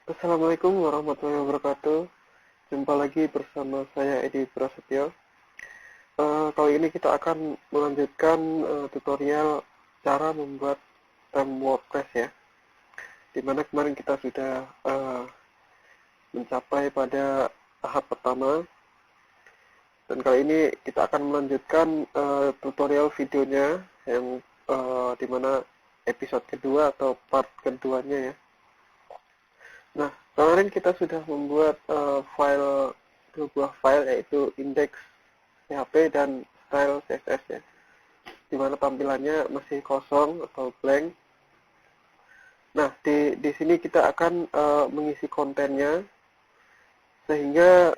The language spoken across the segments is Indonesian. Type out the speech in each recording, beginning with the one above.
Assalamualaikum warahmatullahi wabarakatuh. Jumpa lagi bersama saya Edi Prasetyo. Kali ini kita akan melanjutkan tutorial cara membuat theme WordPress ya. Dimana kemarin kita sudah mencapai pada tahap pertama. Dan kali ini kita akan melanjutkan tutorial videonya yang dimana episode kedua atau part keduanya ya. Nah, kemarin kita sudah membuat dua buah file yaitu index.php dan style CSS ya, di mana tampilannya masih kosong atau blank. Nah, di sini kita akan mengisi kontennya sehingga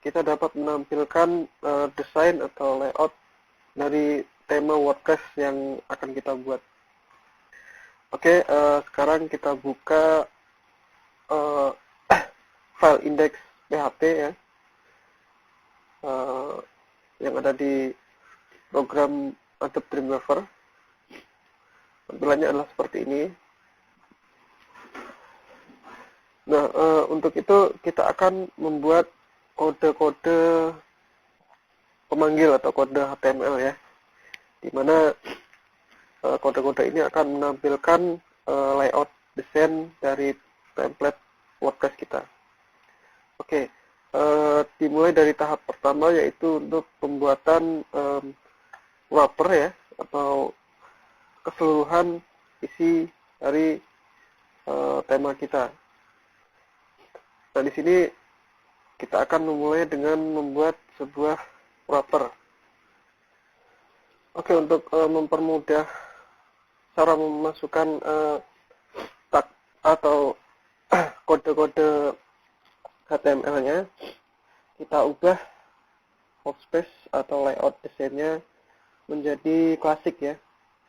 kita dapat menampilkan desain atau layout dari tema WordPress yang akan kita buat. Oke, sekarang kita buka file index.php ya, yang ada di program Adobe Dreamweaver. Tampilannya adalah seperti ini. Nah, untuk itu kita akan membuat kode-kode pemanggil atau kode HTML ya, di mana kode-kode ini akan menampilkan layout desain dari template WordPress kita. Oke, dimulai dari tahap pertama yaitu untuk pembuatan wrapper ya, atau keseluruhan isi dari tema kita. Nah, di sini kita akan memulai dengan membuat sebuah wrapper. Oke, untuk mempermudah cara memasukkan tag atau kode-kode HTML-nya, kita ubah workspace atau layout desainnya menjadi klasik ya.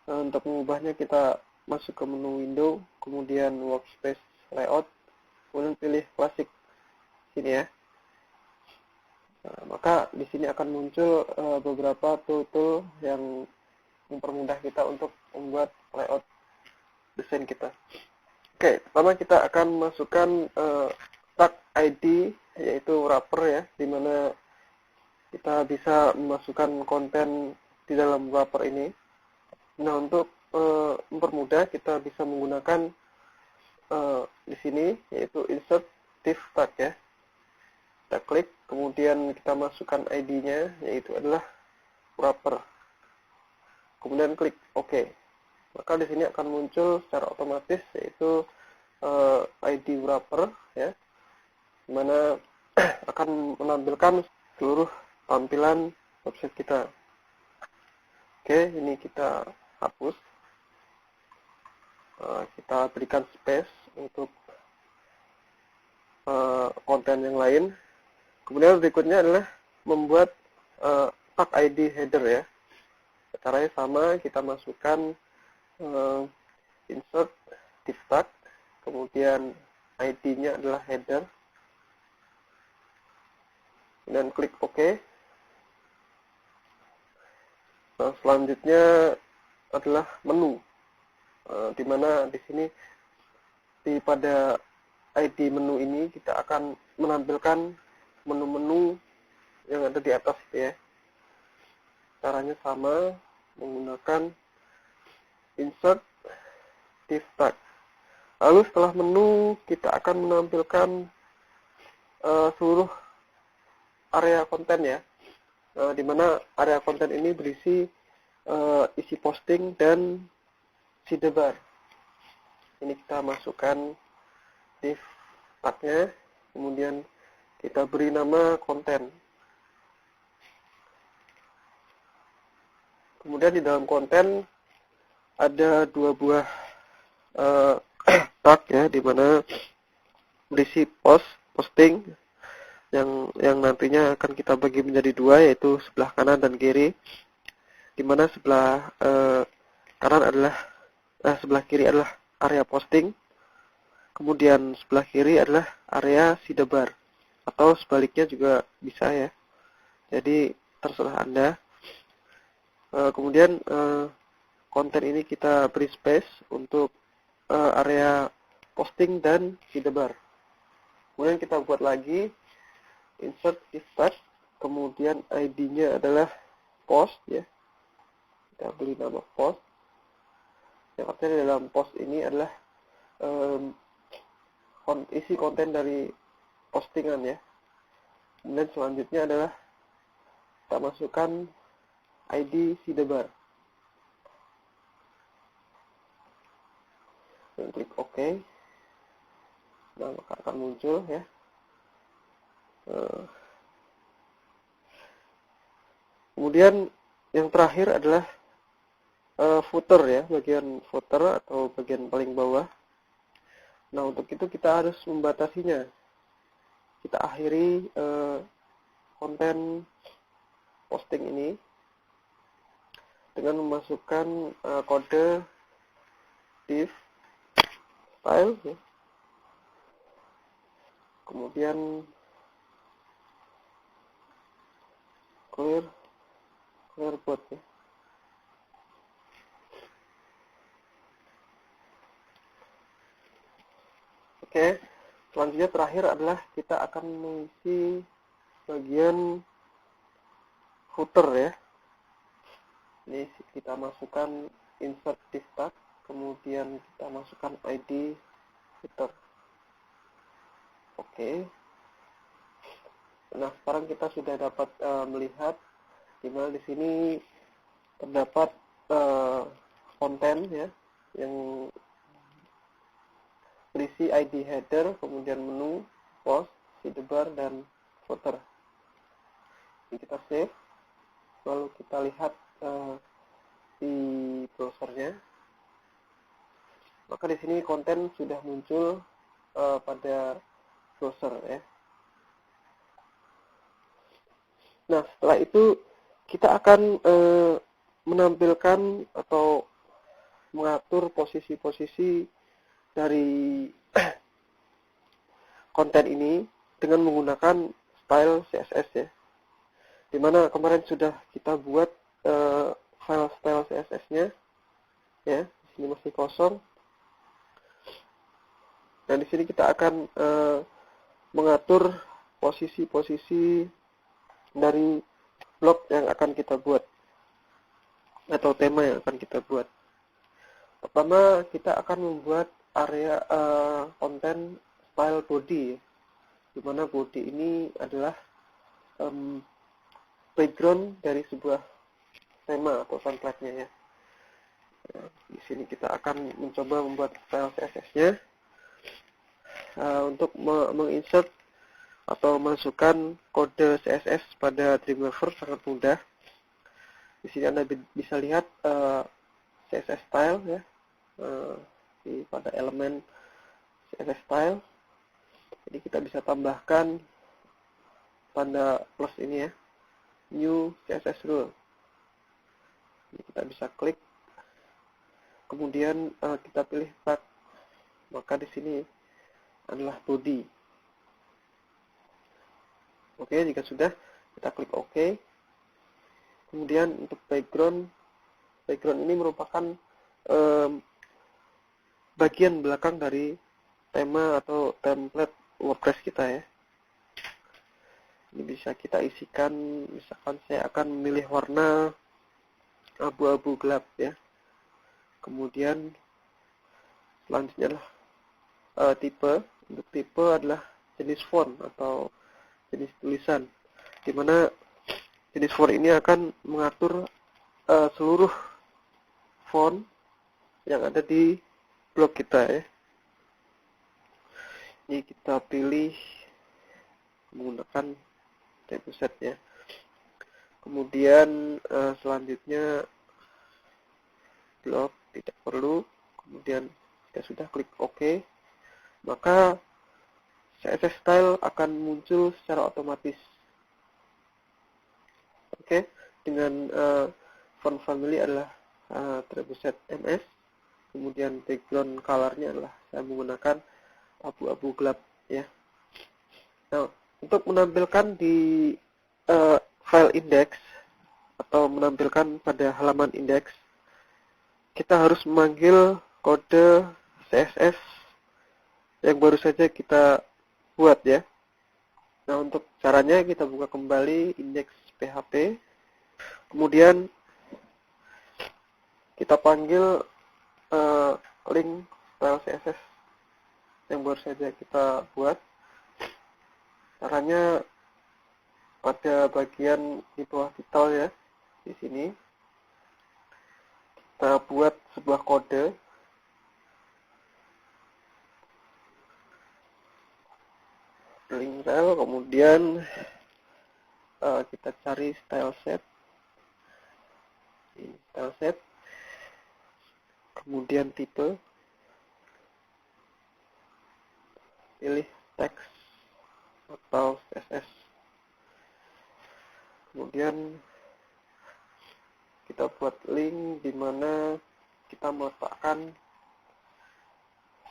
Untuk mengubahnya kita masuk ke menu window, kemudian workspace layout, kemudian pilih klasik sini ya. Nah, maka di sini akan muncul beberapa tool-tool yang mempermudah kita untuk membuat layout desain kita. Oke, pertama kita akan masukkan tag ID yaitu wrapper ya, di mana kita bisa memasukkan konten di dalam wrapper ini. Nah, untuk mempermudah kita bisa menggunakan di sini yaitu insert div tag ya. Kita klik, kemudian kita masukkan ID-nya yaitu adalah wrapper. Kemudian klik OK. Maka di sini akan muncul secara otomatis yaitu ID wrapper ya, dimana akan menampilkan seluruh tampilan website kita. Oke, ini kita hapus. Kita berikan space untuk konten yang lain. Kemudian berikutnya adalah membuat tag ID header ya. Caranya sama, kita masukkan insert div tag, kemudian ID-nya adalah header, dan klik OK. Nah, selanjutnya adalah menu, di mana di sini pada ID menu ini kita akan menampilkan menu-menu yang ada di atas ya. Caranya sama, menggunakan insert div tag. Lalu setelah menu kita akan menampilkan seluruh area konten ya, di mana area konten ini berisi isi posting dan sidebar. Ini kita masukkan div tagnya, kemudian kita beri nama konten. Kemudian di dalam konten ada dua buah tag ya, di mana berisi posting yang nantinya akan kita bagi menjadi dua, yaitu sebelah kanan dan kiri, di mana sebelah kanan adalah sebelah kiri adalah area posting, kemudian sebelah kiri adalah area sidebar, atau sebaliknya juga bisa ya. Jadi terserah Anda. Kemudian konten ini kita beri space untuk area posting dan sidebar. Kemudian kita buat lagi insert div tag, kemudian ID-nya adalah post ya. Kita beri nama post. Yang artinya dalam post ini adalah isi konten dari postingan ya. Kemudian selanjutnya adalah kita masukkan ID sidebar. Dan klik OK. Nah, maka akan muncul ya. Kemudian yang terakhir adalah footer ya, bagian footer atau bagian paling bawah. Nah, untuk itu kita harus membatasinya. Kita akhiri konten posting ini dengan memasukkan kode div style ya. Kemudian clear both ya. Oke, selanjutnya terakhir adalah kita akan mengisi bagian footer ya. Ini kita masukkan insert div tag, kemudian kita masukkan ID footer. Oke. Nah, sekarang kita sudah dapat melihat di mana di sini terdapat konten ya yang berisi ID header, kemudian menu, post, sidebar, dan footer. Jadi kita save, lalu kita lihat di browsernya. Maka di sini konten sudah muncul pada browser ya. Nah, setelah itu kita akan menampilkan atau mengatur posisi-posisi dari konten ini dengan menggunakan style CSS ya. Dimana kemarin sudah kita buat file style CSS-nya ya. Di sini masih kosong. Dan di sini kita akan mengatur posisi-posisi dari blog yang akan kita buat atau tema yang akan kita buat. Pertama, kita akan membuat area konten style body, di mana body ini adalah background dari sebuah tema atau template-nya ya. Nah, di sini kita akan mencoba membuat style CSS-nya untuk menginsert atau masukkan kode CSS pada Dreamweaver sangat mudah. Di sini Anda bisa lihat CSS style ya, pada elemen CSS style. Jadi kita bisa tambahkan tanda plus ini ya, new CSS rule. Jadi kita bisa klik, kemudian kita pilih tag, maka di sini adalah body. Oke, jika sudah kita klik OK. Kemudian untuk background ini merupakan bagian belakang dari tema atau template WordPress kita ya. Ini bisa kita isikan, misalkan saya akan memilih warna abu-abu gelap ya. Kemudian selanjutnya adalah tipe. Untuk tipe adalah jenis font atau jenis tulisan, di mana jenis font ini akan mengatur seluruh font yang ada di blog kita ya. Ini kita pilih menggunakan template ya. Kemudian selanjutnya blog tidak perlu. Kemudian kita sudah klik OK, maka CSS style akan muncul secara otomatis. Oke, dengan font family adalah Trebuchet MS. Kemudian background color-nya adalah saya menggunakan abu-abu gelap ya. Nah, untuk menampilkan di file index atau menampilkan pada halaman index, kita harus memanggil kode CSS yang baru saja kita buat ya. Nah, untuk caranya kita buka kembali indeks PHP, kemudian kita panggil link style CSS yang baru saja kita buat. Caranya pada bagian di bawah title ya, di sini kita buat sebuah kode. Link style, kemudian kita cari style set, kemudian tipe, pilih teks atau CSS, kemudian kita buat link di mana kita meletakkan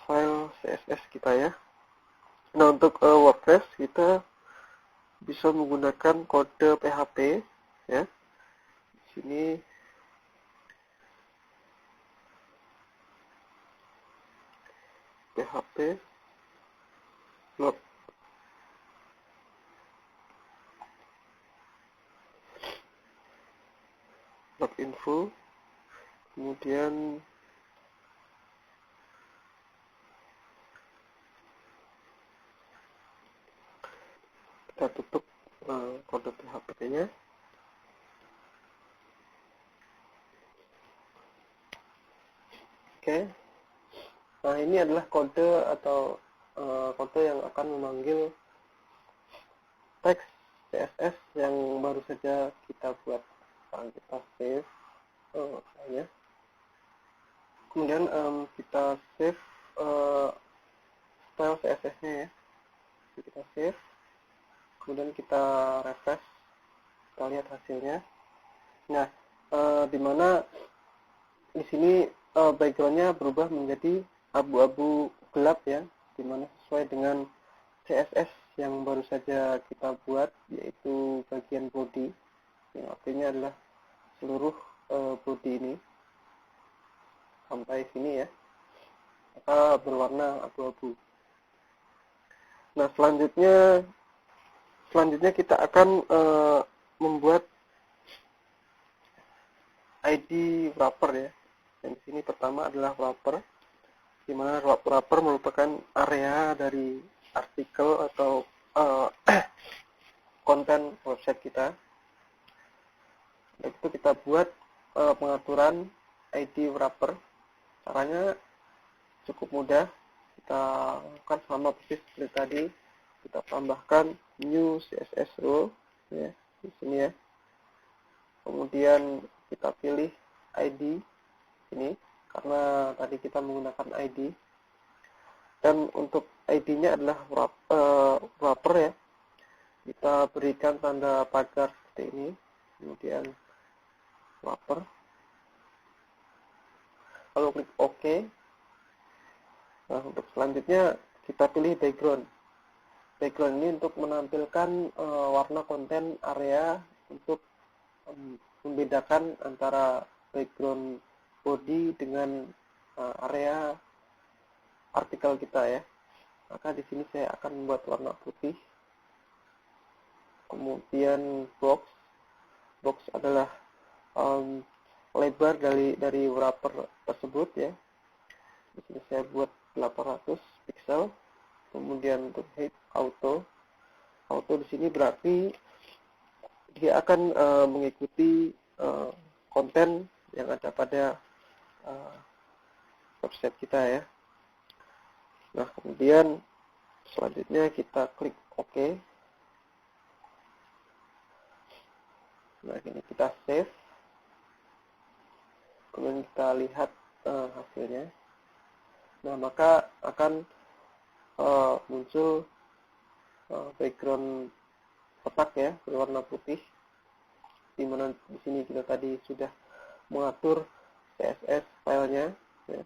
file CSS kita ya. Nah, untuk WordPress kita bisa menggunakan kode PHP ya. Di sini PHP log info, kemudian kita tutup kode PHP-nya. Oke. Nah, ini adalah kode atau kode yang akan memanggil teks CSS yang baru saja kita buat. Sekarang kita save ya. Kemudian kita save style CSS-nya ya. Kita save. Kemudian kita refresh, kita lihat hasilnya. Nah, di mana di sini background-nya berubah menjadi abu-abu gelap ya, di mana sesuai dengan CSS yang baru saja kita buat, yaitu bagian body, yang artinya adalah seluruh body ini sampai sini ya, maka berwarna abu-abu. Nah, selanjutnya kita akan membuat ID wrapper ya. Yang di sini pertama adalah wrapper, di mana wrapper merupakan area dari artikel atau konten website kita. Dan itu kita buat pengaturan ID wrapper. Caranya cukup mudah. Kita lakukan sama persis seperti tadi. Kita tambahkan new CSS row ya, di sini ya. Kemudian kita pilih ID ini karena tadi kita menggunakan ID. Dan untuk ID-nya adalah wrapper ya. Kita berikan tanda pagar seperti ini. Kemudian wrapper. Lalu klik OK. Nah, untuk selanjutnya kita pilih background. Background ini untuk menampilkan warna konten area untuk membedakan antara background body dengan area artikel kita ya. Maka di sini saya akan membuat warna putih. Kemudian box adalah lebar dari wrapper tersebut ya. Di sini saya buat 800 pixel. Kemudian untuk height auto di sini berarti dia akan mengikuti konten yang ada pada website kita ya. Nah, kemudian selanjutnya kita klik OK. Nah, ini kita save. Kemudian kita lihat hasilnya. Nah, maka akan muncul background kotak ya, berwarna putih. Di mana di sini kita tadi sudah mengatur CSS filenya, ya,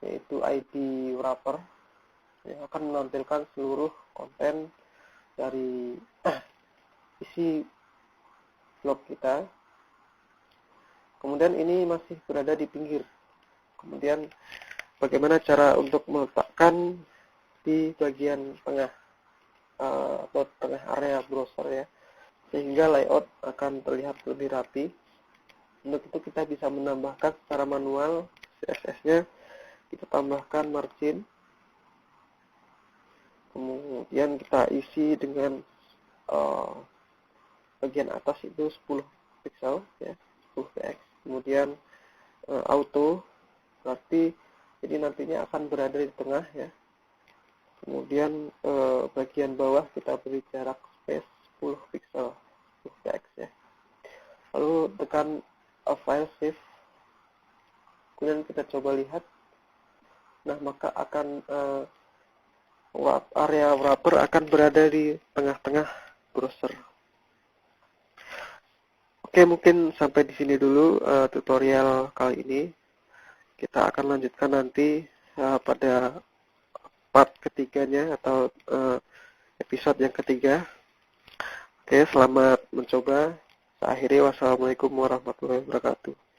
yaitu ID wrapper, yang akan menampilkan seluruh konten dari isi blog kita. Kemudian ini masih berada di pinggir. Kemudian bagaimana cara untuk meletakkan di bagian tengah? atau tengah area browser ya, sehingga layout akan terlihat lebih rapi. Untuk itu kita bisa menambahkan secara manual CSS-nya, kita tambahkan margin, kemudian kita isi dengan bagian atas itu 10 pixel ya, 10 px, kemudian auto berarti jadi nantinya akan berada di tengah ya. Kemudian bagian bawah kita beri jarak space 10 pixel, 10 px ya. Lalu tekan file save. Kemudian kita coba lihat. Nah, maka akan area wrapper akan berada di tengah-tengah browser. Oke, mungkin sampai di sini dulu tutorial kali ini. Kita akan lanjutkan nanti pada part ketiganya atau episode yang ketiga. Oke, selamat mencoba. Saya akhiri, wassalamualaikum warahmatullahi wabarakatuh.